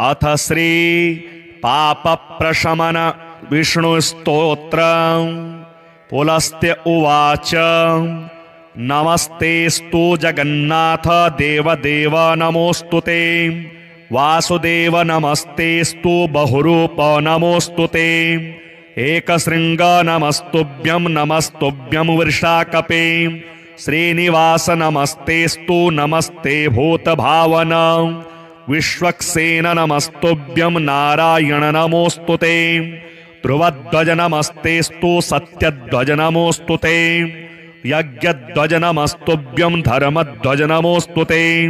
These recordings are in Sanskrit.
अथ श्री पाप प्रशमन विष्णुस्तोत्र पुलस्त्य उवाच। नमस्तेस्तु जगन्नाथ देवदेव नमोस्तुते। वासुदेव नमस्तेस्तु बहुरूप नमोस्तुते। एकशृंग नमस्तुभ्यं नमस्तुभ्यं वृषाकपे। श्रीनिवास नमस्तेस्तु नमस्ते भूतभावन। विश्वक्सेन नमस्तुभ्यं नारायण नमोस्तुते। ध्रुवध्वज नमस्तेस्तु सत्यध्वज नमोस्तुते। यज्ञध्वज नमस्तुभ्यं धर्मध्वज नमोस्तुते।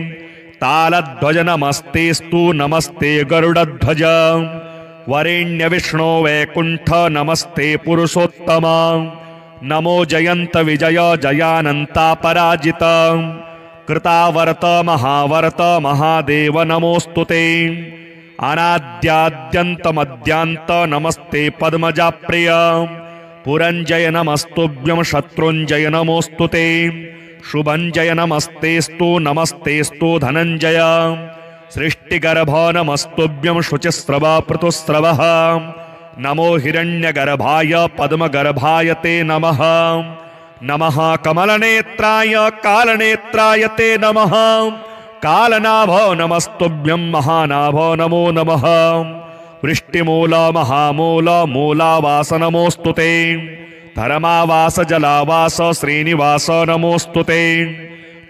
तालध्वज नमस्तेस्तु नमस्ते गरुडध्वज। वरेण्य विष्णो वैकुंठ नमस्ते पुरुषोत्तम। नमो जयंत विजय जयानंता पराजित। कृतावर्त महावर्त महादेव नमोस्तुते। अनाद्याद्यंत मध्यांत नमस्ते पद्मजा प्रिय। पुरंजय नमस्तुभ्यं शत्रुंजय नमोस्तुते। शुभंजय नमस्तेस्तु नमस्तेस्तु धनंजय। सृष्टिगर्भ नमस्तुभ्यं शुचिस्रव पृथुस्रवः। नमो हिरण्यगर्भाय पद्मगर्भाय ते नमः। नमः कमलनेत्राय कालनेत्राय ते नमः। कालनाभो नमस्तुभ्यं महानाभो नमो नमः। वृष्टिमूल महामूल मूलावास नमोस्तुते। धर्मावास जलावास श्रीनिवास नमोस्तुते।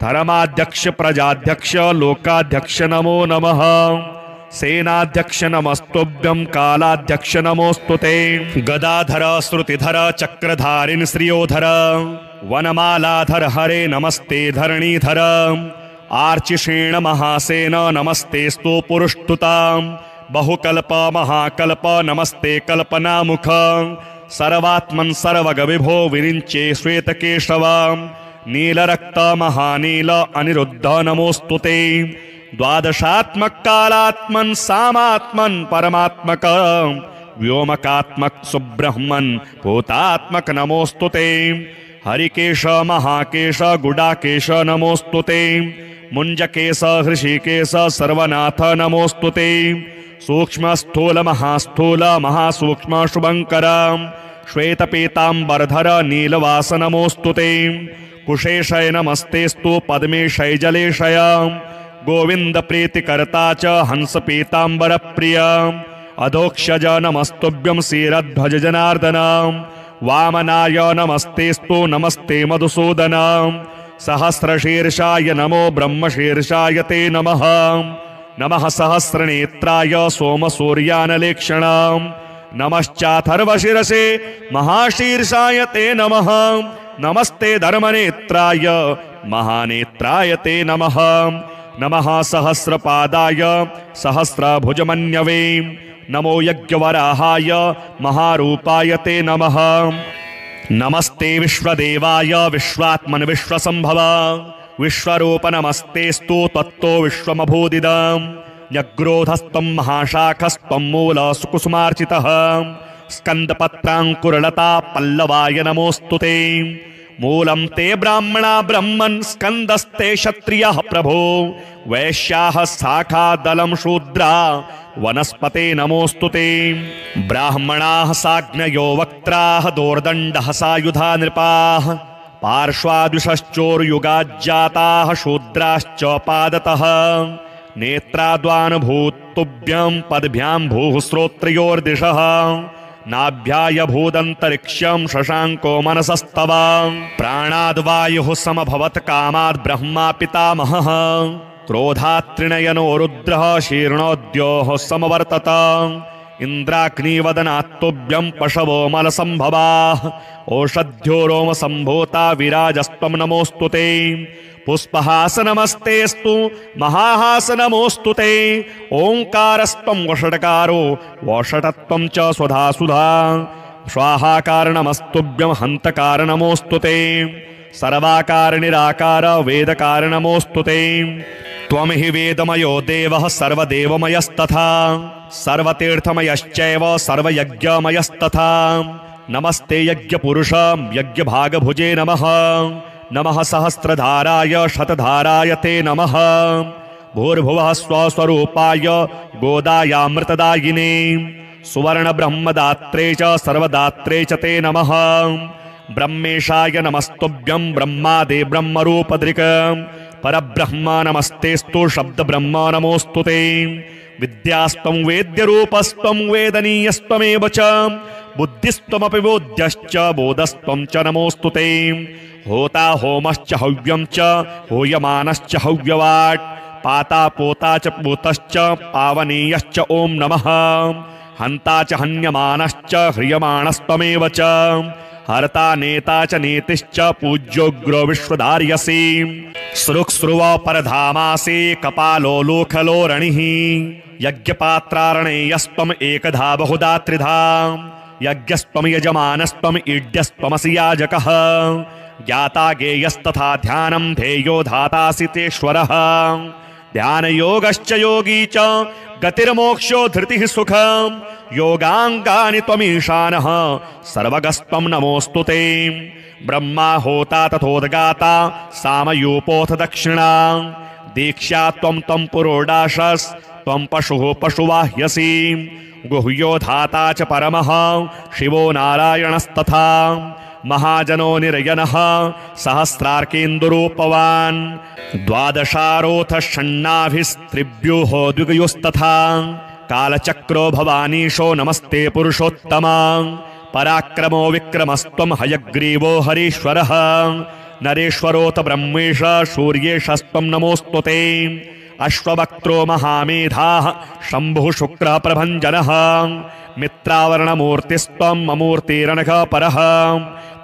धर्माध्यक्ष प्रजाध्यक्ष लोकाध्यक्ष नमो नमः। सेनाध्यक्ष नमस्तुभ्यं कालाध्यक्ष नमोस्तुते। गदाधर श्रुतिधर चक्रधारिन् श्रियोधर। वनमालाधर हरे नमस्ते धरणीधर। आर्चिषेण महासेन नमस्तेस्तु पुरुष्टुता। बहुकल्प महाकल्प नमस्ते कल्पनामुख। सर्वात्मन् सर्वगविभो विरिञ्चे श्वेतकेशव। नीलरक्त महानील अनिरुद्ध नमोस्तुते। द्वादशात्मक कालात्मन सामात्मन परमात्मक। व्योमकात्मक सुब्रह्मन भूतात्मक नमोस्तुते। हरिकेश महाकेश गुडाकेश नमोस्तुते। मुंजकेश हृषिकेश सर्वनाथ नमोस्तुते। सूक्ष्म स्थूल महास्थूल महासूक्ष्म शुभंकर। श्वेतपीतांबरधर नीलवास नमोस्तुते। कुशेशय नमस्तेस्तु पद्मेशय जलेशय। गोविंद प्रीतिकर्ता च हंस पीतांबर प्रिय। अधोक्षज नमस्तुभ्यं क्षीरध्वज जनार्दन। वामनाय नमस्तेस्तु नमस्ते मधुसूदन। सहस्रशीर्षाय नमो ब्रह्मशीर्षाय ते नमः। नमः सहस्रनेत्राय सोमसूर्यानलेक्षण। नमश्चाथर्वशिरसे महाशीर्षाय ते नमः। नमस्ते धर्मनेत्राय महानेत्राय ते नमः। नमः सहस्रपादाय सहस्रभुजमन्यवे। नमो यज्ञवराहाय महारूपाय ते नमः। नमस्ते विश्वदेवाय विश्वात्मन विश्वसंभव। विश्वरूप नमस्तेस्तु तत्तो विश्वमभूदिदम्। न्यग्रोधस्त्वं महाशाखस्त्वं मूलसुकुसुमार्चितः। स्कन्दपत्राङ्कुरलता पल्लवाय नमोस्तुते। मूलं ते ब्राह्मणा ब्रह्मन् स्कन्दस्ते क्षत्रियः प्रभो। वैश्याः शाखादलं शूद्रा वनस्पते नमोस्तुते। ब्राह्मणाः साग्नयो वक्त्राः दोर्दण्डः सायुधा नृपाः। पार्श्वाद्विषश्चोर्युगाज्जाताः शूद्राश्च पादतः। नेत्राद्वानुभूतुभ्यं पद्भ्यां भूः श्रोत्रयोर्दिशः। नाभ्याय भूदन्तरिक्षं शशाङ्को मनसस्तव। प्राणाद्वायुः समभवत् कामाद् ब्रह्मा पितामहः। क्रोधात् त्रिनयनो रुद्रः शीर्णोद्योः समवर्तत। इन्द्राग्निवदनात् तुभ्यं पशवो मलसम्भवाः। ओषध्यो रोमसम्भूता विराजस्त्वं नमोस्तुते। पुष्पहास नमस्तेस्तु महाहास नमोस्तुते। ओंकारस्त्वं वषट्कारो वषटत्वं च स्वधा सुधा। स्वाहाकार नमस्तुभ्यं हन्तकार नमोस्तुते। सर्वाकार निराकार वेदकार नमोस्तुते। त्वं हि वेदमयो देवः सर्वदेवमयस्तथा। सर्वतीर्थमयश्चैव सर्वयज्ञमयस्तथा। नमस्ते यज्ञपुरुष यज्ञभागभुजे नमः। नमः सहस्रधाराय शतधाराय ते नमः। भूर्भुवः स्वस्वरूपाय गोदायामृतदायिने सुवर्णब्रह्मदात्रे च सर्वदात्रे च ते नमः। ब्रह्मेशाय नमस्तुभ्यं ब्रह्मादे ब्रह्मरूपधृक् परब्रह्म नमस्तेस्तु शब्दब्रह्म नमोऽस्तु ते। विद्यास्त्वं वेद्यरूपस्त्वं वेदनीयस्त्वमेव च बुद्धिस्त्वमपि बोध्यश्च बोधस्त्वं च नमोऽस्तु ते। होता होमश्च हव्यं च हूयमानश्च हव्यवाट् पाता पोता च पूतश्च पावनीयश्च ॐ नमः। हन्ता च हन्यमानश्च ह्रियमाणस्त्वमेव च हर्ता नेता च नेतिश्च पूज्योग्रो विश्वधार्यसि। सृक्स्रुव परधामासि कपालो लोखलोरणिः यज्ञपात्रारणेयस्त्वम् एकधा बहुधा त्रिधा। यज्ञस्त्वं यजमानस्त्वम् ईड्यस्त्वमसि याजकः ज्ञाता गेयस्तथा ध्यानं ध्येयो धातासि तेश्वरः। ध्यानयोगश्च योगी च गतिर्मोक्षो धृतिः सुखम् योगाङ्गानि त्वमीशानः सर्वगस्त्वं नमोऽस्तु ते। ब्रह्मा होता तथोद्गाता सामयूपोऽथ दक्षिणा दीक्षा त्वं पुरोडाशस् त्वं पशुः पशुवाह्यसि। गुह्यो धाता च परमः शिवो नारायणस्तथा महाजनो निरयनः सहस्रार्केन्दुरूपवान्। द्वादशारोऽथ षण्णाभिस्त्रिभ्यो द्विगयोस्तथा कालचक्रो भवानीशो नमस्ते पुरुषोत्तमा। पराक्रमो विक्रमस्त्वं हयग्रीवो हरीश्वरः नरेश्वरोऽथ ब्रह्मेश सूर्येशस्त्वं नमोऽस्तु ते। अश्ववक्त्रो महामेधाः शम्भुः शुक्रः प्रभञ्जनः मित्रावरणमूर्तिस्त्वं ममूर्तिरनघः परः।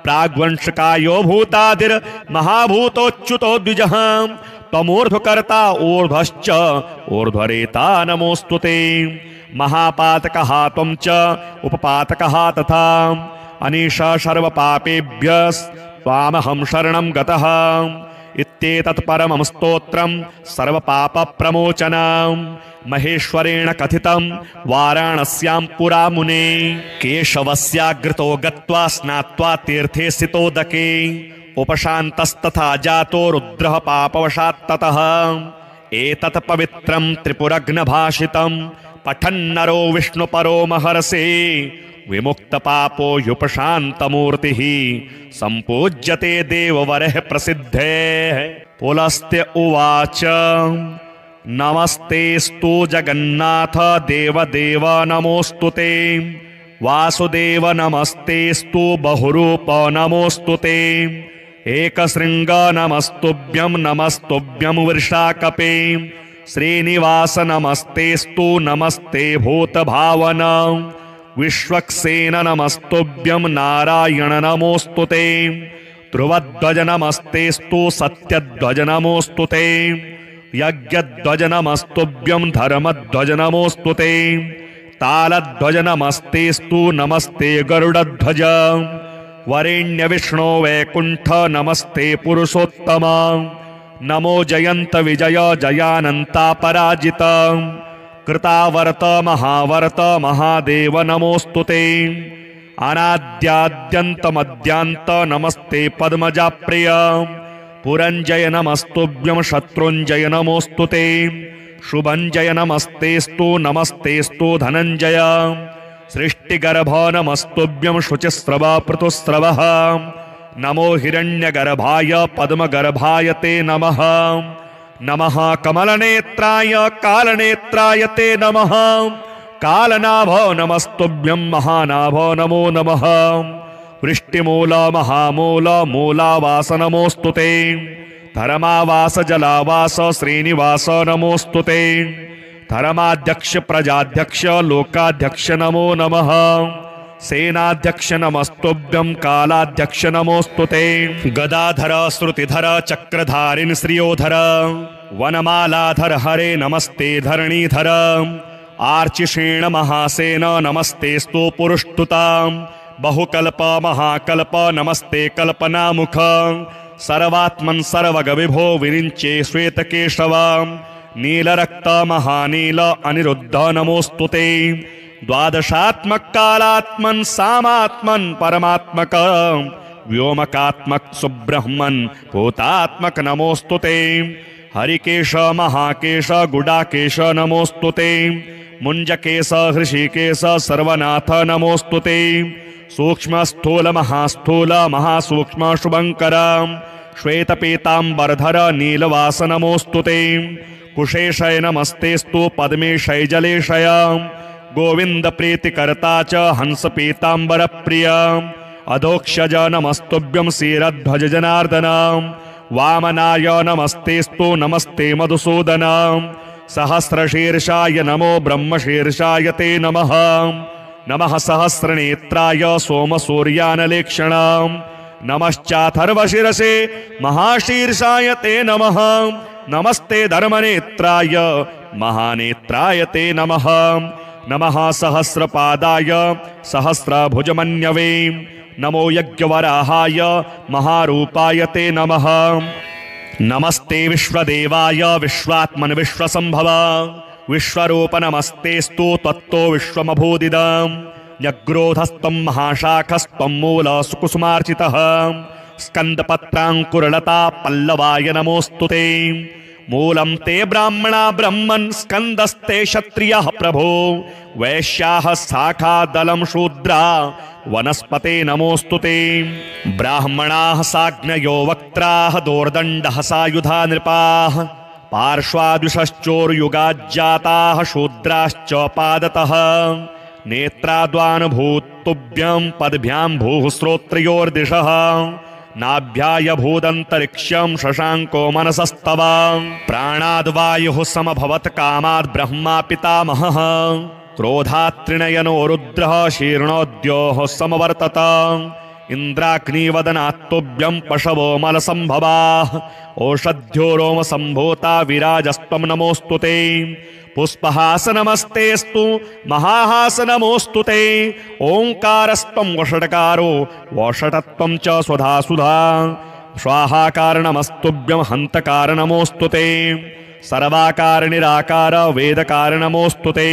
प्राग्वंशकायो भूतादिर्महाभूतोच्युतो द्विजः त्वमूर्ध्वकर्ता ऊर्ध्वश्च ऊर्ध्वरेता नमोऽस्तु ते। महापातकः त्वं च उपपातकः तथा अनीशा सर्वपापेभ्यस्त्वामहं शरणं गतः। इत्येतत् परमं स्तोत्रं सर्वपापप्रमोचनं महेश्वरेण कथितं वाराणस्यां पुरा मुने। केशवस्याग्रतो गत्वा स्नात्वा तीर्थे स्थितोदके उपशान्तस्तथा जातो रुद्रः पापवशात्ततः। एतत् पवित्रं त्रिपुरघ्नभाषितं पठन्नरो विष्णुपरो महर्षे विमुक्तपापो ह्युपशान्तमूर्तिः सम्पूज्यते देववरः प्रसिद्धेः। पुलस्त्य उवाच नमस्तेस्तु जगन्नाथ देवदेव नमोऽस्तु ते। वासुदेव नमस्तेस्तु बहुरूप नमोऽस्तु ते। एकशृङ्ग नमस्तुभ्यं नमस्तुभ्यं वृषाकपे। श्रीनिवास नमस्तेस्तु नमस्ते भूतभावन। विश्वक्सेन नमस्तुभ्यं नारायण नमोऽस्तु ते। ध्रुवध्वज नमस्तेस्तु सत्यध्वज नमोऽस्तु ते। यज्ञध्वज नमस्तुभ्यं धर्मध्वज नमोऽस्तु ते। तालध्वज नमस्तेस्तु नमस्ते गरुडध्वज। वरेण्य विष्णो वैकुण्ठ नमस्ते पुरुषोत्तम। नमो जयन्त विजय जयानन्ता पराजित। कृतावर्त महावर्त महादेव नमोऽस्तु ते। अनाद्याद्यन्तमद्यान्त नमस्ते पद्मजाप्रिय। पुरञ्जय नमस्तुभ्यं शत्रुञ्जय नमोऽस्तु ते। शुभञ्जय नमस्तेस्तु नमस्तेस्तु धनञ्जय। सृष्टिगर्भ नमस्तुभ्यं शुचिस्रव पृथुस्रवः। नमो हिरण्यगर्भाय पद्मगर्भाय ते नमः। नमः कमलनेत्राय कालनेत्राय ते नमः। कालनाभ नमस्तुभ्यं महानाभ नमो नमः। वृष्टिमूल महामूल मूलावास नमोऽस्तु ते। धर्मावास जलावास श्रीनिवास नमोऽस्तु ते। धर्माध्यक्ष प्रजाध्यक्ष लोकाध्यक्ष नमो नमः। सेनाध्यक्ष नमस्तुभ्यं कालाध्यक्ष नमोऽस्तु ते। गदाधर श्रुतिधर चक्रधारिन् श्रियोधर वनमालाधर हरे नमस्ते धरणीधर। आर्चिषेण महासेन नमस्तेस्तु पुरुष्टुता। बहुकल्प महाकल्प नमस्ते कल्पनामुख। सर्वात्मन् सर्वगविभो विरिञ्चे श्वेतकेशव। नीलरक्त महानील अनिरुद्ध नमोऽस्तु ते। द्वादशात्मक कालात्मन् सामात्मन् परमात्मक। व्योमकात्मक सुब्रह्मन् भूतात्मक नमोऽस्तु ते। हरिकेश महाकेश गुडाकेश नमोस्तुते मुंजकेश हृषिकेश सर्वनाथ नमोस्तुते सूक्ष्म स्थूल महास्थूल महासूक्ष्म शुभंकर श्वेत पीतांबरधर नीलवास नमोस्तुते कुशेशय नमस्तेस्तु पद्मेशय जलेशय गोविंद प्रीतिकर्ता च हंस पीतांबर प्रिय अधोक्षज नमस्तुभ्यं क्षीरध्वज जनार्दन वामनाय नमस्तेस्तु नमस्ते मधुसूदन सहस्रशीर्षाय नमो ब्रह्मशीर्षाय ते नमः नमः सहस्रनेत्राय सोमसूर्यानलेक्षण नमश्चाथर्वशिरसे महाशीर्षाय ते नमः नमस्ते धर्मनेत्राय महानेत्राय ते नमः नमः सहस्रपादाय सहस्रभुजमन्यवे नमो यज्ञवराहाय महारूपाय ते नमः नमस्ते विश्वदेवाय विश्वात्मन विश्वसंभव विश्वरूप नमस्तेस्तु तत्तो विश्वमभूदिदम् न्यग्रोधस्तं महाशाखस्तं मूलसुकुसुमार्चितः स्कन्दपत्राङ्कुरलता पल्लवाय नमोस्तुते मूलं ते ब्राह्मणा ब्रह्मन् स्कन्दस्ते क्षत्रियः प्रभो वैश्याः शाखादलं शूद्रा वनस्पते नमोस्तुते ब्राह्मणाः साग्नयो वक्त्राः दोर्दण्डः सायुधा नृपाः पार्श्वाद्विषश्चोर्युगाज्जाताः शूद्राश्च पादतः नेत्राद्वानुभूतुभ्यं पद्भ्यां भूः श्रोत्रयोर्दिशः नाभ्याय भूदन्तरिक्षं शशाङ्को मनसस्तव प्राणाद्वायुः समभवत् कामाद् ब्रह्मा पितामहः क्रोधात् त्रिनयनो रुद्रः शीर्णोद्योः समवर्तत इन्द्राग्निवदनात्तुभ्यं पशवो मलसंभवाः ओषध्यो रोमसम्भूता विराजस्त्वं नमोस्तुते पुष्पहास नमस्तेस्तु महाहास नमोस्तुते ओंकारस्त्वं वषट्कारो वषटत्वं च स्वधा सुधा स्वाहाकार नमस्तुभ्यं हन्तकार नमोस्तुते सर्वाकार निराकार वेदकार नमोस्तुते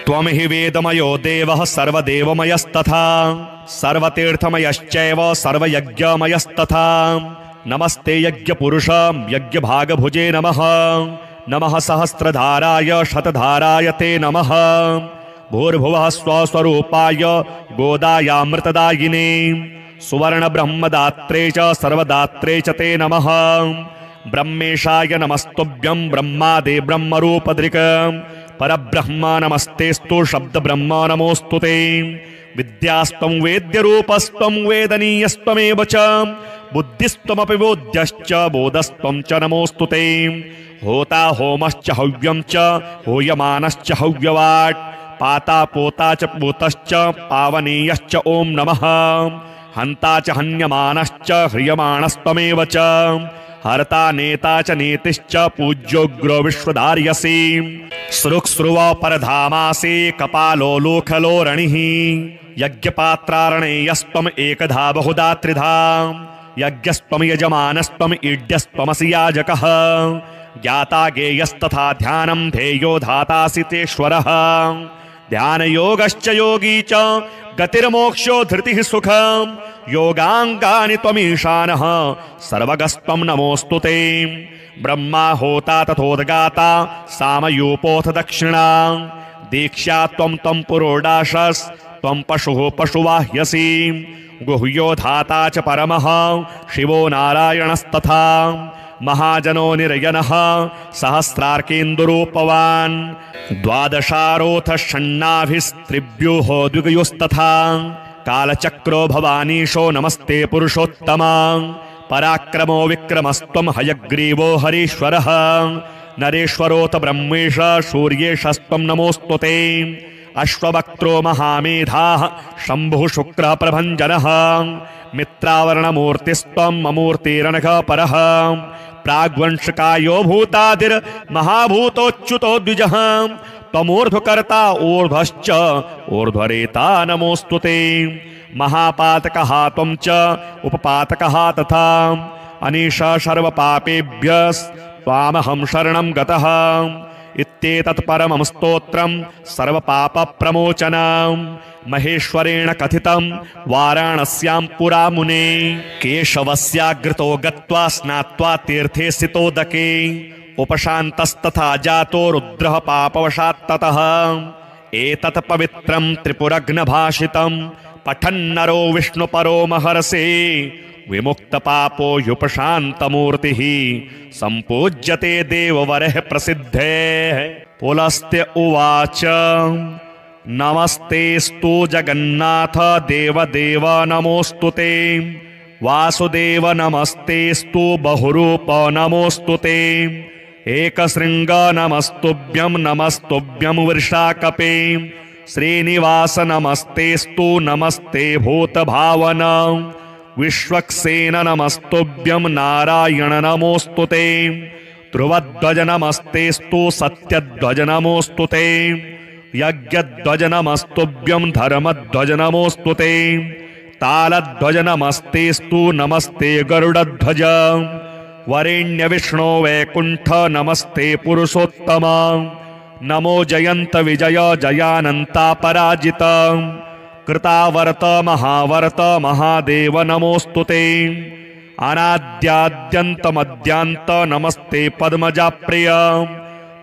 त्वं हि वेदमयो देवः सर्वदेवमयस्तथा सर्वतीर्थमयश्चैव सर्वयज्ञमयस्तथा नमस्ते यज्ञपुरुष यज्ञभागभुजे नमः नमः सहस्रधाराय शतधाराय ते नमः भूर्भुवः स्वस्वरूपाय गोदायामृतदायिने सुवर्णब्रह्मदात्रे च सर्वदात्रे च ते नमः ब्रह्मेशाय नमस्तुभ्यं ब्रह्मादे ब्रह्मरूपदृक् परब्रह्म नमस्तेस्तु शब्दब्रह्म नमोस्तुते विद्यास्त्वं वेद्यरूपस्त्वं वेदनीयस्त्वमेव च बुद्धिस्त्वमपि बोध्यश्च बोधस्त्वं च नमोस्तुते होता होमश्च हव्यं च हूयमानश्च हव्यवाट् पाता पोता च पूतश्च पावनीयश्च ओं नमः हन्ता च हन्यमानश्च ह्रियमाणस्त्वमेव च हर्ता नेता च नेतिश्च पूज्योग्रो विश्वधार्यसि सृक्स्रुव परधामासि कपालो लोखलोरणिः यज्ञपात्रारणेयस्त्वम् एकधा बहुधा त्रिधा यज्ञस्त्वं यजमानस्त्वम् ईड्यस्त्वमसि याजकः ज्ञाता गेयस्तथा ध्यानं ध्येयो धातासि तेश्वरः ध्यानयोगश्च योगी च गतिर्मोक्षो धृतिः सुखम् योगाङ्गानि त्वमीशानः सर्वगस्त्वं नमोस्तुते ब्रह्मा होता तथोद्गाता सामयूपोऽथ दक्षिणा दीक्षा त्वं पुरोडाशस्त्वं पशुः पशुवाह्यसि गुह्यो धाता च परमः शिवो नारायणस्तथा महाजनो निरयनः सहस्रार्केन्दुरूपवान् द्वादशारोऽथ षण्णाभिस्त्रिभ्योः द्विगयोस्तथा कालचक्रो भवानीशो नमस्ते पुरुषोत्तमा पराक्रमो विक्रमस्त्वं हयग्रीवो हरीश्वरः नरेश्वरोऽथ ब्रह्मेश सूर्येशस्त्वं नमोस्तुते अश्ववक्त्रो महामेधाः शम्भुः शुक्रः प्रभञ्जनः मित्रावरणमूर्तिस्त्वं ममूर्तिरनघः परः प्राग्वंशकायो भूतादिर्महाभूतोच्युतो द्विजः त्वमूर्ध्वकर्ता ऊर्ध्वश्च ऊर्ध्वरेता नमोस्तुते महापातकः त्वं च उपपातकः तथा अनीश सर्वपापेभ्यस्त्वामहं शरणं गतः इत्येतत् परमं स्तोत्रं सर्वपापप्रमोचनं महेश्वरेण कथितं वाराणस्यां पुरा मुने केशवस्याग्रतो गत्वा स्नात्वा तीर्थे स्थितोदके उपशान्तस्तथा जातो रुद्रः पापवशात्ततः एतत् पवित्रं त्रिपुरघ्नभाषितं पठन्नरो विष्णुपरो महर्षे विमुक्तपापो युपशान्तमूर्तिः सम्पूज्यते देववरः प्रसिद्धेः। पुलस्त्य उवाच नमस्तेस्तु जगन्नाथ देवदेव नमोऽस्तु ते वासुदेव नमस्तेस्तु बहुरूप नमोऽस्तु ते एकशृङ्ग नमस्तुभ्यं नमस्तुभ्यं वृषाकपे श्रीनिवास नमस्तेस्तु नमस्ते भूतभावन विश्वक्सेन नमस्तुभ्यं नारायण नमोऽस्तु ते ध्रुवध्वज नमस्तेस्तु सत्यध्वज नमोऽस्तु ते यज्ञध्वज नमस्तुभ्यं धर्मध्वज नमोऽस्तु ते तालध्वज नमस्तेस्तु नमस्ते गरुडध्वज वरेण्य विष्णो वैकुण्ठ नमस्ते पुरुषोत्तम नमो जयन्त विजय जयानन्ता पराजित कृतावर्त महावर्त महादेव नमोऽस्तु ते अनाद्याद्यन्तमद्यान्त नमस्ते पद्मजाप्रिय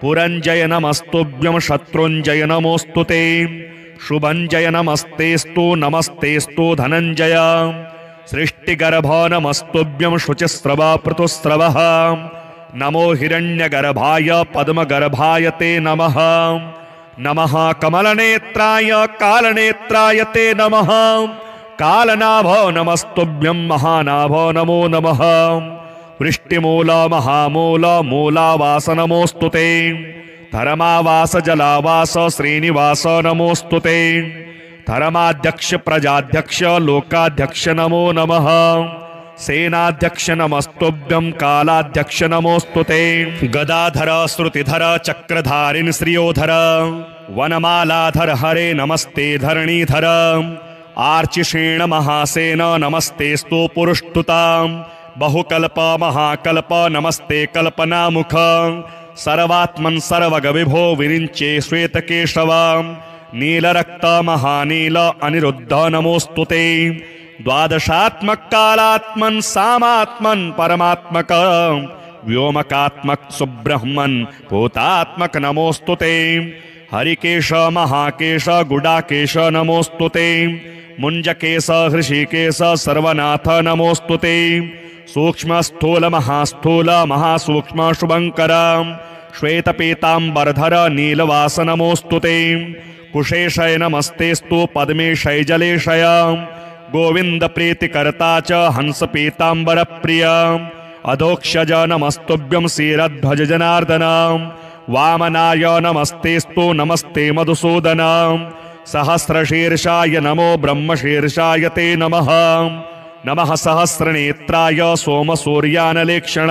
पुरञ्जय नमस्तुभ्यं शत्रुञ्जय नमोऽस्तु ते शुभञ्जय नमस्तेस्तु नमस्तेस्तु धनञ्जय सृष्टिगर्भ नमस्तुभ्यं शुचिस्रव पृथुस्रवः नमो हिरण्यगर्भाय पद्मगर्भाय ते नमः नमः कमलनेत्राय कालनेत्राय ते नमः कालनाभ नमस्तुभ्यं महानाभ नमो नमः वृष्टिमूल महामूल मूलावास नमोऽस्तु ते धर्मावास जलावास श्रीनिवास नमोऽस्तु ते धर्माध्यक्ष प्रजाध्यक्ष लोकाध्यक्ष नमो नमः सेनाध्यक्ष नमस्तुभ्यं कालाध्यक्ष नमोऽस्तु ते गदाधर श्रुतिधर चक्रधारिन् श्रियोधर वनमालाधर हरे नमस्ते धरणीधर आर्चिषेण महासेन नमस्तेस्तु पुरुष्टुतां बहुकल्प महाकल्प नमस्ते कल्पनामुख सर्वात्मन् सर्वगविभो विरिञ्चे श्वेतकेशव नीलरक्त महानील अनिरुद्ध नमोऽस्तु ते द्वादशात्मक कालात्मन् सामात्मन् परमात्मक व्योमकात्मक सुब्रह्मन् भूतात्मक नमोऽस्तु ते हरिकेश महाकेश गुडाकेश नमोऽस्तु ते मुञ्जकेश हृषिकेश सर्वनाथ नमोऽस्तु ते सूक्ष्म स्थूल महास्थूल महासूक्ष्म शुभंकर श्वेतपीताम्बरधर नीलवास नमोऽस्तु ते कुशेशय नमस्तेस्तु पद्मेशय जलेशय गोविंद प्रीतिकर्ता च हंस पीतांबर प्रिय अधोक्षज नमस्तुभ्यं क्षीरध्वज जनार्दन वामनाय नमस्तेस्तु नमस्ते मधुसूदन सहस्रशीर्षाय नमो ब्रह्मशीर्षाय ते नमः नमः सहस्रनेत्राय सोमसूर्यानलेक्षण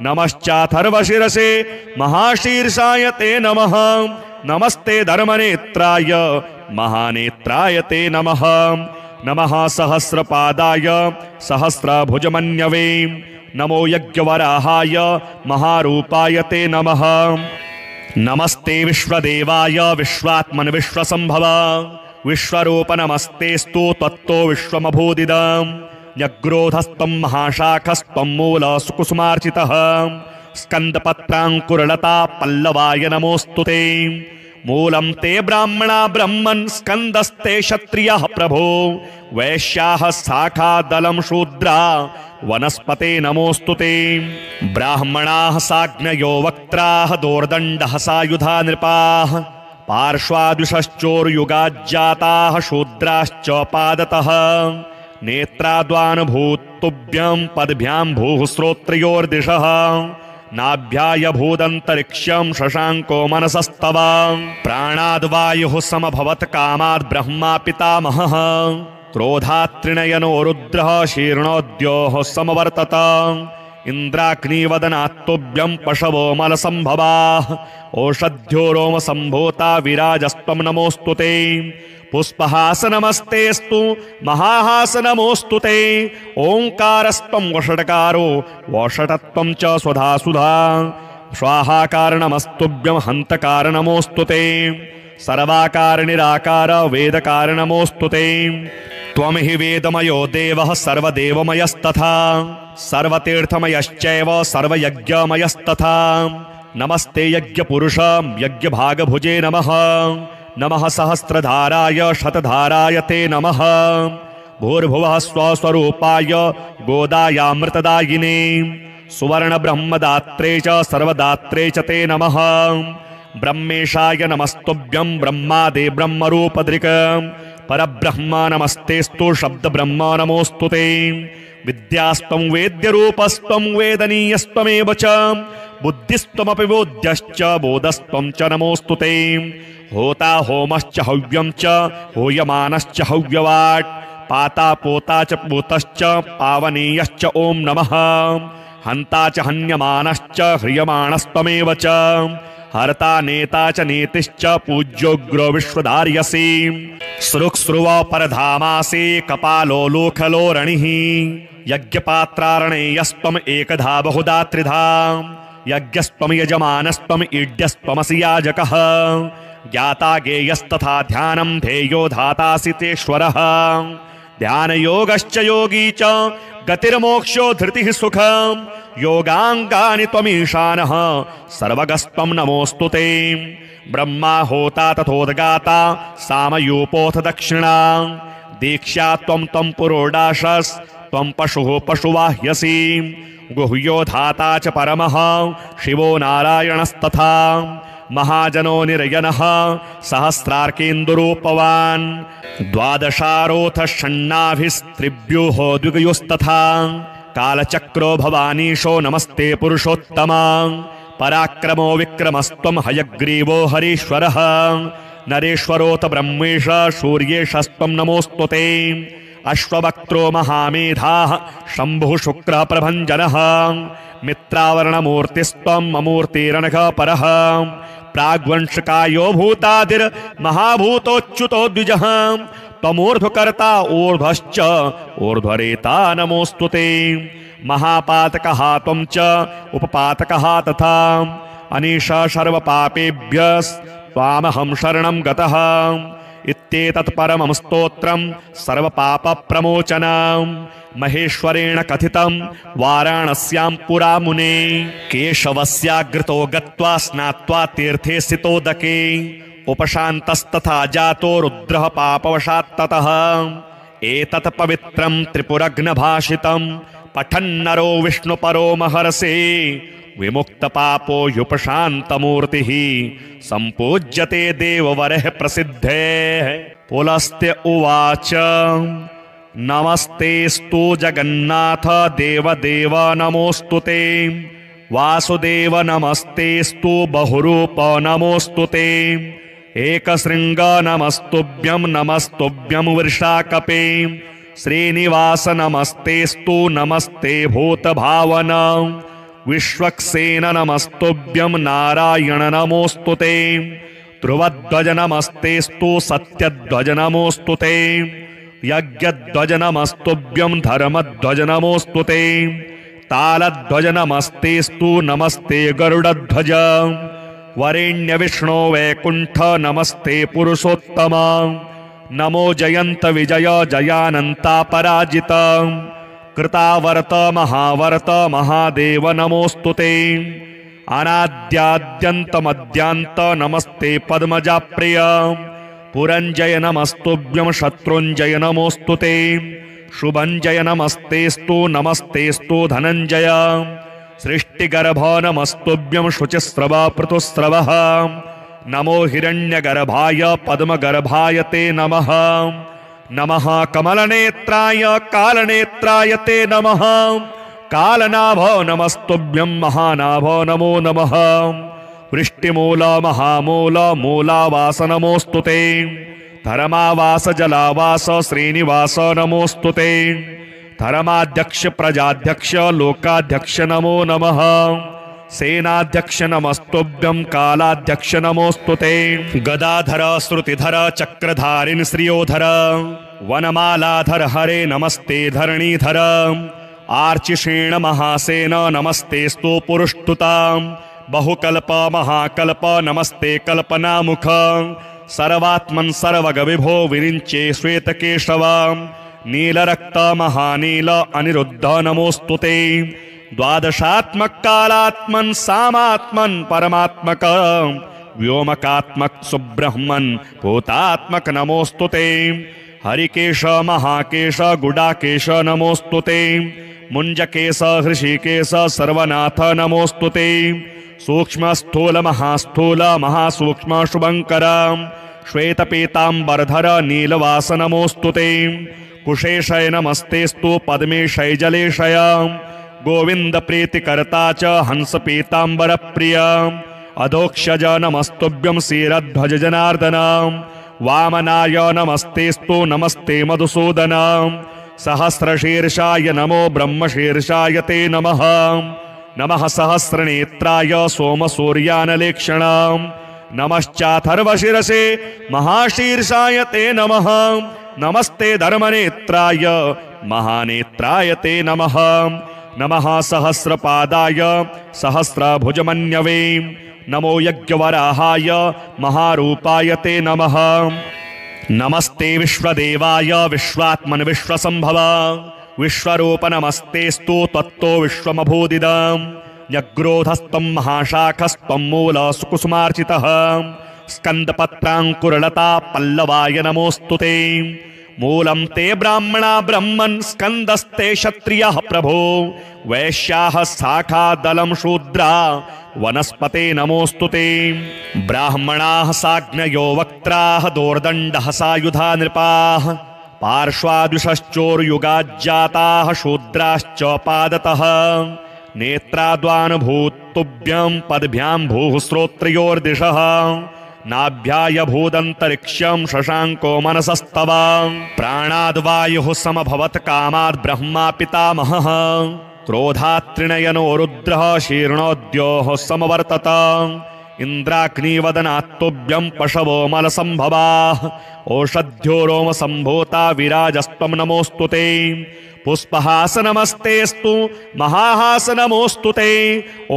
नमश्चाथर्वशिरसे महाशीर्षाय ते नमः नमस्ते धर्मनेत्राय महानेत्राय ते नमः नमः सहस्रपादाय सहस्रभुजमन्यवे नमो यज्ञवराहाय महारूपाय ते नमः नमस्ते विश्वदेवाय विश्वात्मन विश्वसंभव विश्वरूप नमस्तेस्तु त्वत्तो विश्वमभूदिदं न्यग्रोधस्त्वं महाशाखस्त्वं मूलसुकुसुमार्चितः स्कन्दपत्राङ्कुरलता पल्लवाय नमोऽस्तु ते मूलं ते ब्राह्मणा ब्रह्मन् स्कन्दस्ते क्षत्रियः प्रभो वैश्याः शाखादलं शूद्रा वनस्पते नमोऽस्तु ते ब्राह्मणाः साग्नयो वक्त्राः दोर्दण्डः सायुधा नृपाः पार्श्वाद्विषश्चोर्युगाज्जाताः शूद्राश्च पादतः नेत्राद्वानुभूतुभ्यं पद्भ्यां भूः श्रोत्रयोर्दिशः नाभ्याय भूदन्तरिक्षं शशाङ्को मनसस्तव प्राणाद्वायुः समभवत् कामाद् ब्रह्मा पितामहः क्रोधात् त्रिनयनो रुद्रः शीर्णोद्योः समवर्तत इन्द्राग्निवदनात्तुभ्यं पशवो मलसम्भवाः ओषध्यो रोमसम्भूता विराजस्त्वं नमोऽस्तु ते पुष्पहास नमस्तेस्तु महाहास नमोऽस्तु ते ओंकारस्त्वं वषट्कारो वषटत्वं च स्वधा सुधा स्वाहाकार नमस्तुभ्यं हंतकार नमोऽस्तु ते सर्वाकार निराकार वेदकार नमोऽस्तु ते त्वं हि वेदमयो देवः सर्वदेवमयस्तथा सर्वतीर्थमयश्चैव सर्वयज्ञमयस्तथा नमस्ते यज्ञपुरुष यज्ञभागभुजे नमः नमः सहस्रधाराय शतधाराय ते नमः भूर्भुवः स्वस्वरूपाय गोदायामृतदायिने सुवर्णब्रह्मदात्रे च सर्वदात्रे च ते नमः ब्रह्मेशाय नमस्तुभ्यं ब्रह्मादे ब्रह्मरूपधृक् परब्रह्म नमस्तेस्तु शब्दब्रह्म नमोऽस्तु ते विद्यास्त्वं वेद्यरूपस्त्वं वेदनीयस्त्वमेव च बुद्धिस्त्वमपि बोध्यश्च बोधस्त्वं च नमोऽस्तु ते होता होमश्च हव्यं च हूयमानश्च हव्यवाट् पाता पोता च पूतश्च पावनीयश्च ॐ नमः हन्ता च हन्यमानश्च ह्रियमाणस्त्वमेव च हर्ता नेता च नेतिश्च पूज्योग्रो विश्वधार्यसि सृक्स्रुव परधामासि कपालो लोखलोरणिः यज्ञपात्रारणेयस्त्वम् एकधा बहुधा त्रिधा यज्ञस्त्वं यजमानस्त्वम् ईड्यस्त्वमसि याजकः ज्ञाता गेयस्तथा ध्यानं ध्येयो धातासि तेश्वरः ध्यानयोगश्च योगी च गतिर्मोक्षो धृतिः सुखं योगाङ्गानि त्वमीशानः सर्वगस्त्वं नमोऽस्तु ते ब्रह्मा होता तथोद्गाता सामयूपोऽथ दक्षिणा दीक्षा त्वं त्वं पुरोडाशस्त्वं पशुः पशुवाह्यसि गुह्यो धाता च परमः शिवो नारायणस्तथा महाजनो निरयनः सहस्रार्केन्दुरूपवान् द्वादशारोऽथ षण्णाभिस्त्रिभ्यो द्विगयोस्तथा कालचक्रो भवानीशो नमस्ते पुरुषोत्तमा पराक्रमो विक्रमस्त्वं हयग्रीवो हरीश्वरः नरेश्वरोऽथ ब्रह्मेश सूर्येशस्त्वं नमोऽस्तु ते अश्ववक्त्रो महामेधाः शम्भुः शुक्रः प्रभञ्जनः मित्रावरणमूर्तिस्त्वं ममूर्तिरनघ परः प्राग्वंशकायो भूतादिर्महाभूतोच्युतो द्विजः त्वमूर्ध्वकर्ता ऊर्ध्वश्च ऊर्ध्वरेता नमोऽस्तु ते महापातकः त्वं च उपपातकः तथा अनीशा सर्वपापेभ्यस्त्वामहं शरणं गतः इत्येतत् परमं स्तोत्रं सर्वपापप्रमोचनं महेश्वरेण कथितं वाराणस्यां पुरा मुने केशवस्याग्रतो गत्वा स्नात्वा तीर्थे स्थितोदके उपशान्तस्तथा जातो रुद्रः पापवशात्ततः एतत् पवित्रं त्रिपुरघ्नभाषितं पठन्नरो विष्णुपरो महर्षे विमुक्तपापो युपशान्तमूर्तिः सम्पूज्यते देववरः प्रसिद्धेः पुलस्त्य उवाच नमस्तेस्तु जगन्नाथ देवदेव नमोऽस्तु ते वासुदेव नमस्तेस्तु बहुरूप नमोऽस्तु ते एकशृङ्ग नमस्तुभ्यं वृषाकपे श्रीनिवास नमस्तेस्तु नमस्ते भूतभावन विश्वक्सेन नमस्तुभ्यं नारायण नमोऽस्तु ते ध्रुवध्वज नमस्तेस्तु सत्यध्वज नमोऽस्तु ते यज्ञध्वज नमस्तुभ्यं धर्मध्वज नमोऽस्तु ते तालध्वज नमस्तेस्तु नमस्ते गरुडध्वज वरेण्य विष्णो वैकुंठ नमस्ते पुरुषोत्तम नमो जयंत विजय जयानंता पराजित कृतावर्त महावर्त महादेव नमोऽस्तु ते अनाद्याद्यन्त मध्यांत नमस्ते पद्मजा प्रिय पुरंजय नमस्तुभ्यं शत्रुंजय नमोऽस्तु ते शुभंजय नमस्तेस्तु नमस्तेस्तु धनंजय सृष्टिगर्भ नमस्तुभ्यं शुचिस्रव पृथुस्रवः नमो हिरण्यगर्भाय पद्मगर्भाय ते नमः नमः कमलनेत्राय कालनेत्राय ते नमः कालनाभो नमस्तुभ्यं महानाभो नमो नमः वृष्टिमूल महामूल मूलावास नमोऽस्तु ते धर्मावास जलावास श्रीनिवास नमोऽस्तु ते धर्माध्यक्ष प्रजाध्यक्ष लोकाध्यक्ष नमो नमः सेनाध्यक्ष नमस्तुभ्यं कालाध्यक्ष नमोऽस्तु ते गदाधर श्रुतिधर चक्रधारिन् श्रियोधर वनमालाधर हरे नमस्ते धरणीधर आर्चिषेण महासेन नमस्तेस्तु पुरुष्टुतां बहुकल्प महाकल्प नमस्ते कल्पनामुख सर्वात्मन् सर्वगविभो विरिञ्चे श्वेतकेशव नीलरक्त महानील अनिरुद्ध नमोस्तुते द्वादशात्मक कालात्मन् सामात्मन् परमात्मक व्योमकात्मक सुब्रह्मन् भूतात्मक नमोस्तुते हरिकेश महाकेश गुडाकेश नमोस्तुते मुञ्जकेश हृषिकेश सर्वनाथ नमोस्तुते सूक्ष्म स्थूल महास्थूल महासूक्ष्म शुभंकर श्वेतपीतांबरधर नीलवास नमोस्तुते कुशेशय नमस्तेस्तु पद्मेशय जलेशय गोविंद प्रीतिकर्ता च हंस पीतांबर प्रिय अधोक्षज नमस्तुभ्यं श्रीरध्वज जनार्दन वामनाय नमस्तेस्तु नमस्ते मधुसूदन सहस्रशीर्षाय नमो ब्रह्मशीर्षाय ते नमः नमः सहस्रनेत्राय सोमसूर्यानलेक्षण नमश्चाथर्वशिरसे महाशीर्षाय ते नमः नमस्ते धर्मनेत्राय महानेत्राय ते नमः नमः सहस्रपादाय सहस्रभुजमन्यवे नमो यज्ञवराहाय महारूपाय ते नमः नमस्ते विश्वदेवाय विश्वात्मन विश्वसंभव विश्वरूप नमस्तेस्तु तत्तो विश्वमभूदिदम् न्यग्रोधस्त्वं महाशाखस्त्वं मूलसुकुसुमार्चितः स्कन्दपत्राङ्कुरलता पल्लवाय नमोस्तुते मूलं ते ब्राह्मणा ब्रह्मन् स्कन्दस्ते क्षत्रियः प्रभो वैश्याः शाखादलं शूद्रा वनस्पते नमोस्तुते ब्राह्मणाः साग्नयो वक्त्राः दोर्दण्डः सायुधा नृपाः पार्श्वाद्विषश्चोर्युगाज्जाताः शूद्राश्च पादतः नेत्राद्वानुभूतुभ्यं पद्भ्यां भूः श्रोत्रयोर्दिशः नाभ्याय भूदन्तरिक्षं शशाङ्को मनसस्तव प्राणाद्वायुः समभवत् कामाद् ब्रह्मा पितामहः क्रोधात् त्रिनयनो रुद्रः शीर्णोद्योः समवर्तत इन्द्राग्निवदनात्तुभ्यं पशवो मलसम्भवाः ओषध्यो रोमसम्भूता विराजस्त्वं नमोस्तुते पुष्पहासनमस्तेस्तु महाहासनमोस्तुते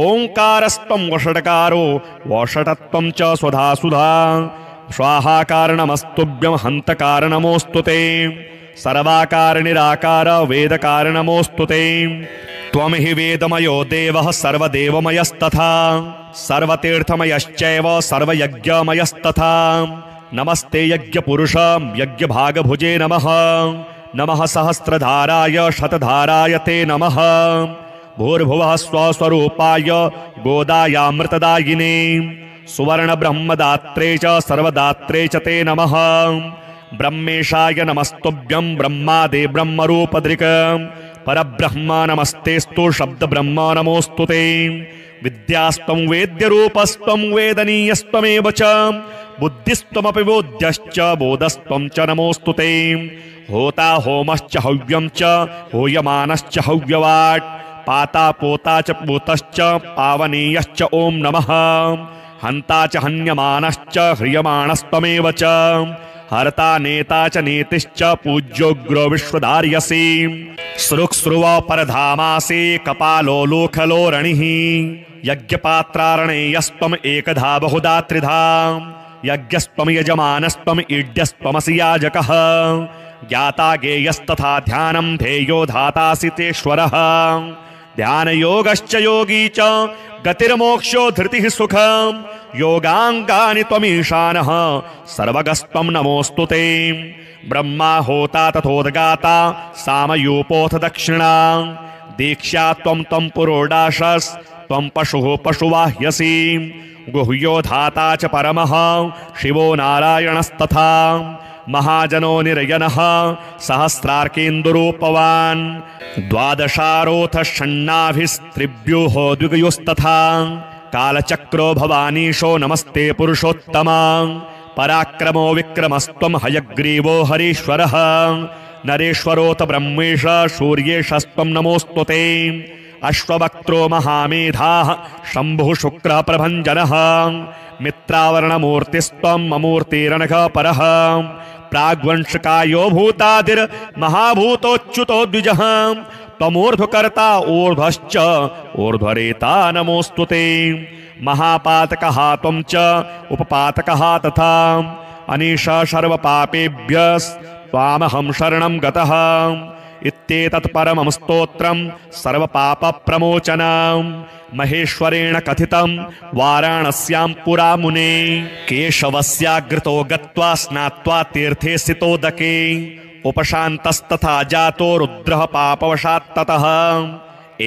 ओंकारस्त्वं वषट्कारो वषटत्वं च स्वधासुधा स्वाहाकारणमस्तुभ्यं हन्तकारणमोस्तुते सर्वाकार निराकार वेदकारणमोस्तुते त्वं हि वेदमयो देवः सर्वदेवमयस्तथा सर्वतीर्थमयश्चैव सर्वयज्ञमयस्तथा नमस्ते यज्ञपुरुष यज्ञभागभुजे नमः नमः सहस्रधाराय शतधाराय ते नमः भूर्भुवः स्वस्वरूपाय गोदायामृतदायिने सुवर्णब्रह्मदात्रे च सर्वदात्रे च ते नमः ब्रह्मेशाय नमस्तुभ्यं ब्रह्मादे ब्रह्मरूपधृक् परब्रह्म नमस्तेस्तु शब्दब्रह्म नमोस्तुते विद्यास्त्वं वेद्यरूपस्त्वं वेदनीयस्त्वमेव च बुद्धिस्त्वमपि बोध्यश्च बोधस्त्वं च नमोस्तुते होता होमश्च हव्यं च हूयमानश्च हव्यवाट् पाता पोता च पूतश्च पावनीयश्च ओं नमः हन्ता च हन्यमानश्च ह्रियमाणस्त्वमेव च हर्ता नेता च नीतिश्च पूज्योग्रो विश्वधार्यसि सृक्स्रुव परधामासि कपालो लोखलो रणिः यज्ञपात्रारणेयस्त्वम् एकधा बहुधा त्रिधा यज्ञस्त्वं यजमानस्त्वम् ईड्यस्त्वमसि याजकः ज्ञाता गेयस्तथा ध्यानं ध्येयो धातासि तेश्वरः ध्यानयोगश्च योगी च गतिर्मोक्षो धृतिः सुखम् योगाङ्गानि त्वमीशानः सर्वगस्त्वं नमोस्तुते ब्रह्मा होता तथोद्गाता सामयूपोऽथ दक्षिणा दीक्षा त्वं पुरोडाशस्त्वं पशुः पशुवाह्यसि गुह्यो धाता च परमः शिवो नारायणस्तथा महाजनो निरयनः सहस्रार्केन्दुरूपवान् द्वादशारोऽथ षण्णाभिस्त्रिभ्यो द्विगयोस्तथा कालचक्रो भवानीशो नमस्ते पुरुषोत्तमा पराक्रमो विक्रमस्त्वं हयग्रीवो हरीश्वरः नरेश्वरोऽथ ब्रह्मेश सूर्येशस्त्वं नमोस्तुते अश्ववक्त्रो महामेधाः शम्भुः शुक्रः प्रभञ्जनः मित्रावरणमूर्तिस्त्वं ममूर्तिरनघः परः प्राग्वंशकायो भूतादिर्महाभूतोच्युतो द्विजः त्वमूर्ध्वकर्ता ऊर्ध्वश्च ऊर्ध्वरेता नमोस्तुते महापातकः त्वं च उपपातकः तथा अनीश सर्वपापेभ्यस्त्वामहं शरणं गतः इत्येतत् परमं स्तोत्रं सर्वपापप्रमोचनं महेश्वरेण कथितं वाराणस्यां पुरा मुने केशवस्याग्रतो गत्वा स्नात्वा तीर्थे स्थितोदके उपशान्तस्तथा जातो रुद्रः पापवशात्ततः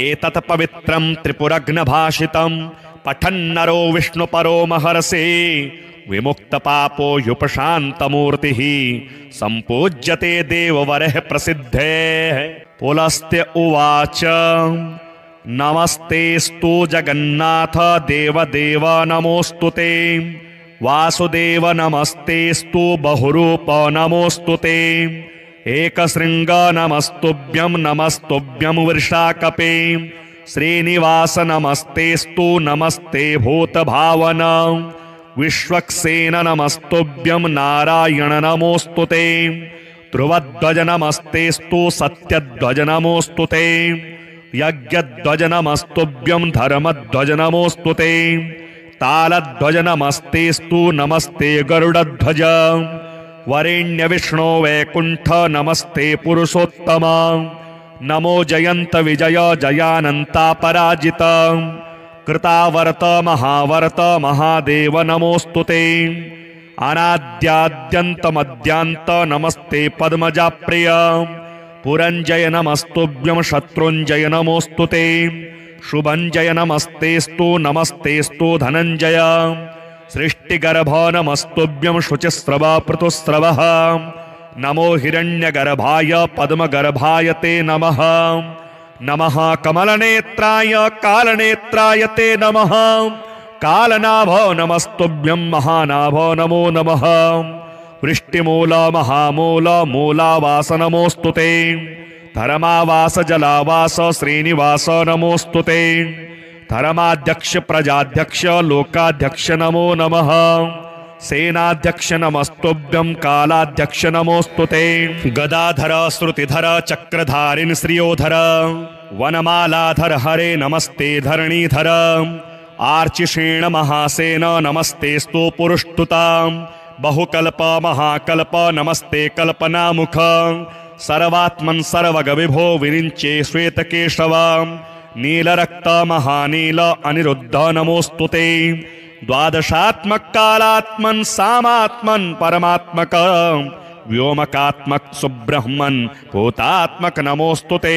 एतत् पवित्रं त्रिपुरघ्नभाषितं पठन्नरो विष्णुपरो महर्षे विमुक्तपापो ह्युपशान्तमूर्तिः सम्पूज्यते देववरः प्रसिद्धेः पुलस्त्य उवाच नमस्तेस्तु जगन्नाथ देवदेव नमोऽस्तु ते वासुदेव नमस्तेस्तु बहुरूप नमोऽस्तु ते एकशृङ्ग नमस्तुभ्यं वृषाकपे श्रीनिवास नमस्तेस्तु नमस्ते भूतभावन विश्वक्सेन नमस्तुभ्यं नारायण नमोऽस्तु ते ध्रुवध्वज नमस्तेस्तु सत्यध्वज नमोऽस्तु ते यज्ञध्वज नमस्तुभ्यं धर्मध्वज नमोऽस्तु ते तालध्वज नमस्तेस्तु नमस्ते गरुडध्वज वरेण्य विष्णो वैकुंठ नमस्ते पुरुषोत्तम नमो जयंत विजय जयानंता पराजित कृतावर्त महावर्त महादेव नमोऽस्तु ते अनाद्याद्यन्तमद्यान्त नमस्ते पद्मजाप्रिय पुरञ्जय नमस्तुभ्यं शत्रुञ्जय नमोऽस्तु ते शुभञ्जय नमस्तेस्तु धनञ्जय सृष्टिगर्भ नमस्तुभ्यं शुचिस्रव पृथुस्रवः नमो हिरण्यगर्भाय पद्मगर्भाय ते नमः नमः कमलनेत्राय कालनेत्राय ते नमः कालनाभो नमस्तुभ्यं महानाभो नमो नमः वृष्टिमूल महामूल मूलावास नमोऽस्तु ते धर्मावास जलावास श्रीनिवास नमोऽस्तु ते धर्माध्यक्ष प्रजाध्यक्ष लोकाध्यक्ष नमो नमः सेनाध्यक्ष नमस्तुभ्यं कालाध्यक्ष नमोऽस्तु ते गदाधर श्रुतिधर चक्रधारिन् श्रियोधर वनमालाधर हरे नमस्ते धरणीधर आर्चिषेण महासेन नमस्तेस्तु पुरुष्टुतां बहुकल्प महाकल्प नमस्ते कल्पनामुख सर्वात्मन् सर्वगविभो विरिञ्चे श्वेतकेशव नीलरक्त महानील अनिरुद्ध नमोऽस्तु ते द्वादशात्मक कालात्मन् सामात्मन् परमात्मक व्योमकात्मक सुब्रह्मन् भूतात्मक नमोऽस्तु ते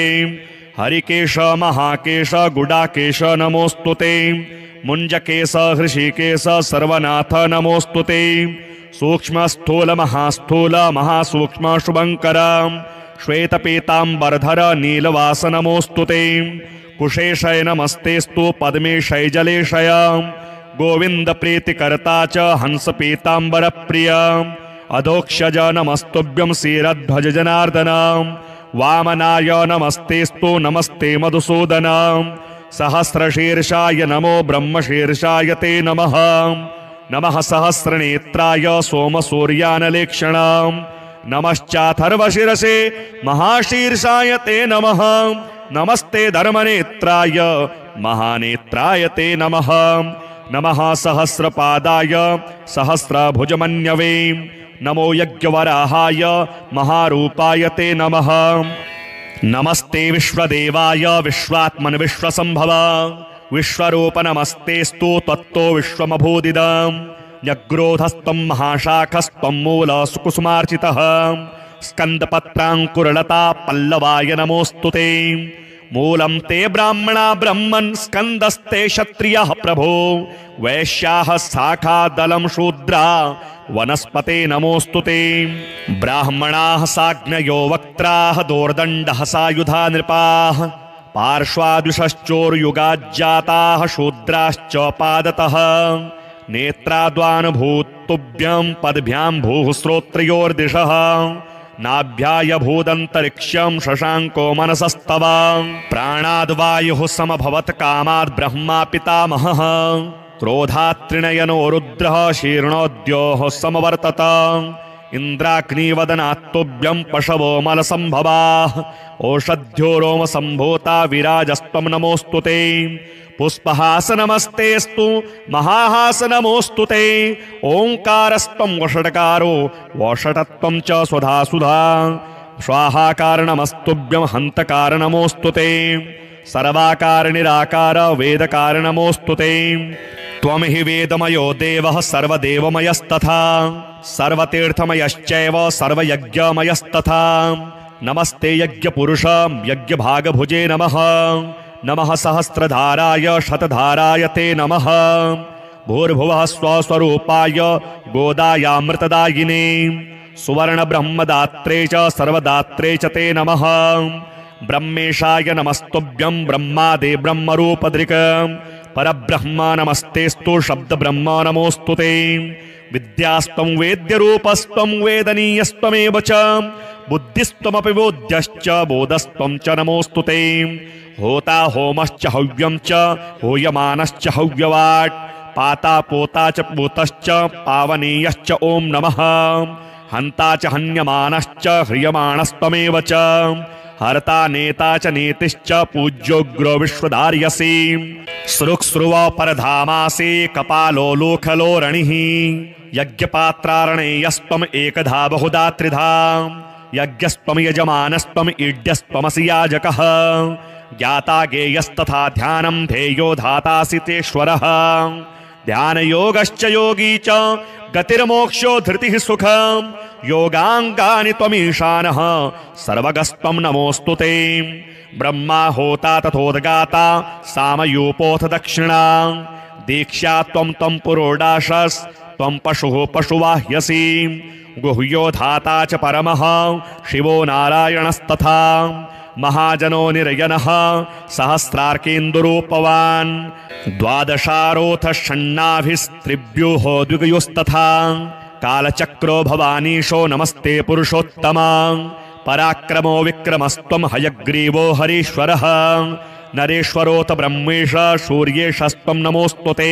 हरिकेश महाकेश गुडाकेश नमोऽस्तु ते मुञ्जकेश हृषिकेश सर्वनाथ नमोऽस्तु ते सूक्ष्म स्थूल महास्थूल महासूक्ष्म शुभंकर श्वेतपीतांबरधर नीलवास नमोऽस्तु ते कुशेशय नमस्तेस्तु पद्मेशय जलेशय गोविंद प्रीतिकर्ता च हंस पीतांबर प्रिय अधोक्षज नमस्तुभ्यं क्षीरध्वज जनार्दन वामनाय नमस्तेस्तु नमस्ते मधुसूदन सहस्रशीर्षाय नमो ब्रह्मशीर्षाय ते नमः नमः सहस्रनेत्राय सोमसूर्यानलेक्षण नमश्चाथर्वशिरसे महाशीर्षाय ते नमः नमस्ते धर्मनेत्राय महानेत्राय ते नमः नमः सहस्रपादाय सहस्रभुजमन्यवे नमो यज्ञवराहाय महारूपाय ते नमः नमस्ते विश्वदेवाय विश्वात्मन विश्वसंभव विश्वरूप नमस्तेस्तु तत्तो विश्वमभूदिदं न्यग्रोधस्तं महाशाखस्तं मूलसुकुसुमार्चितः स्कन्दपत्राङ्कुरलता पल्लवाय नमोऽस्तु ते मूलं ते ब्राह्मणा ब्रह्मन् स्कन्दस्ते क्षत्रियः प्रभो वैश्याः शाखादलं शूद्रा वनस्पते नमोऽस्तु ते ब्राह्मणाः साग्नयो वक्त्राः दोर्दण्डः सायुधा नृपाः पार्श्वाद्विषश्चोर्युगाज्जाताः शूद्राश्च पादतः नेत्राद्वानुभूतुभ्यं पद्भ्यां भूः श्रोत्रयोर्दिशः नाभ्याय भूदन्तरिक्षं शशाङ्को मनसस्तव प्राणाद्वायुः समभवत् कामाद् ब्रह्मा पितामहः क्रोधात् त्रिनयनो रुद्रः शीर्णोद्योः समवर्तत इन्द्राग्निवदनात्तुभ्यं पशवो मलसम्भवाः ओषध्यो रोमसम्भूता विराजस्त्वं नमोऽस्तु ते पुष्पहासनमस्तेस्तु महाहासनमोऽस्तु ते ओङ्कारस्त्वं वषट्कारो वषटत्वं च स्वधा सुधा स्वाहाकारणमस्तुभ्यं हन्तकारणमोऽस्तु ते सर्वाकार निराकार वेदकारणमोऽस्तु ते त्वं हि वेदमयो देवः सर्वदेवमयस्तथा सर्वतीर्थमयश्चैव सर्वयज्ञमयस्तथा नमस्ते यज्ञपुरुष यज्ञभागभुजे नमः नमः सहस्रधाराय शतधाराय ते नमः भूर्भुवः स्वस्वरूपाय गोदायामृतदायिने सुवर्णब्रह्मदात्रे च सर्वदात्रे च ते नमः ब्रह्मेशाय नमस्तुभ्यं ब्रह्मादे ब्रह्मरूपदृक् परब्रह्म नमस्तेस्तु शब्दब्रह्म नमोऽस्तु ते विद्यास्त्वं वेद्यरूपस्त्वं वेदनीयस्त्वमेव च बुद्धिस्त्वमपि बोध्यश्च बोधस्त्वं च नमोऽस्तु ते होता होमश्च हव्यं च हूयमानश्च हव्यवाट् पाता पोता च पूतश्च पावनीयश्च ॐ नमः हन्ता च हन्यमानश्च ह्रियमाणस्त्वमेव च हर्ता नेता च नेतिश्च पूज्योग्रो विश्वधार्यसि सृक्स्रुव परधामासि कपालो लोखलोरणिः यज्ञपात्रारणेयस्त्वम् एकधा बहुधा त्रिधा यज्ञस्त्वं यजमानस्त्वम् ईड्यस्त्वमसि याजकः ज्ञाता गेयस्तथा ध्यानं ध्येयो धातासि तेश्वरः ध्यानयोगश्च योगी च गतिर्मोक्षो धृतिः सुखम् योगाङ्गानि त्वमीशानः सर्वगस्त्वं नमोऽस्तु ते ब्रह्मा होता तथोद्गाता सामयूपोऽथ दक्षिणा दीक्षा त्वं त्वं पुरोडाशस्त्वं पशुः पशुवाह्यसि गुह्यो धाता च परमः शिवो नारायणस्तथा महाजनो निरयनः सहस्रार्केन्दुरूपवान् द्वादशारोऽथ षण्णाभिस्त्रिभ्यो द्विगयोस्तथा कालचक्रो भवानीशो नमस्ते पुरुषोत्तमा पराक्रमो विक्रमस्त्वं हयग्रीवो हरीश्वरः नरेश्वरोऽथ ब्रह्मेश सूर्येशस्त्वं नमोऽस्तु ते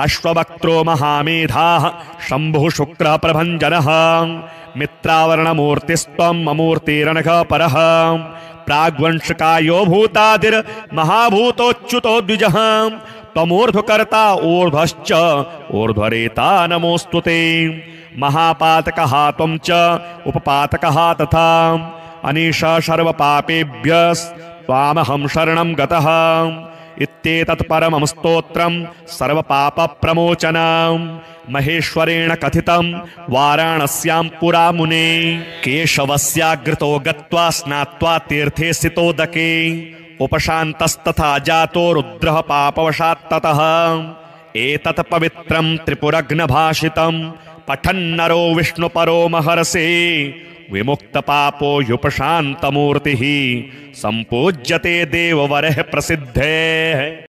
अश्ववक्त्रो महामेधाः शम्भुः शुक्रः प्रभञ्जनः मित्रावरणमूर्तिस्त्वं ममूर्तिरनघः परः प्राग्वंशकायो भूतादिर्महाभूतोच्युतो द्विजः त्वमूर्ध्वकर्ता ऊर्ध्वश्च ऊर्ध्वरेता नमोऽस्तु ते महापातकः त्वं च उपपातकः तथा अनीशा सर्वपापेभ्यस्त्वामहं शरणं गतः इत्येतत् परमं स्तोत्रं सर्वपापप्रमोचनं महेश्वरेण कथितं वाराणस्यां पुरा मुने केशवस्याग्रतो गत्वा स्नात्वा तीर्थे स्थितोदके उपशान्तस्तथा जातो रुद्रः पापवशात्ततः एतत् पवित्रं त्रिपुरघ्नभाषितं पठन्नरो विष्णुपरो महर्षे विमुक्तपापो युपशान्तमूर्तिः सम्पूज्यते देववरः प्रसिद्धे।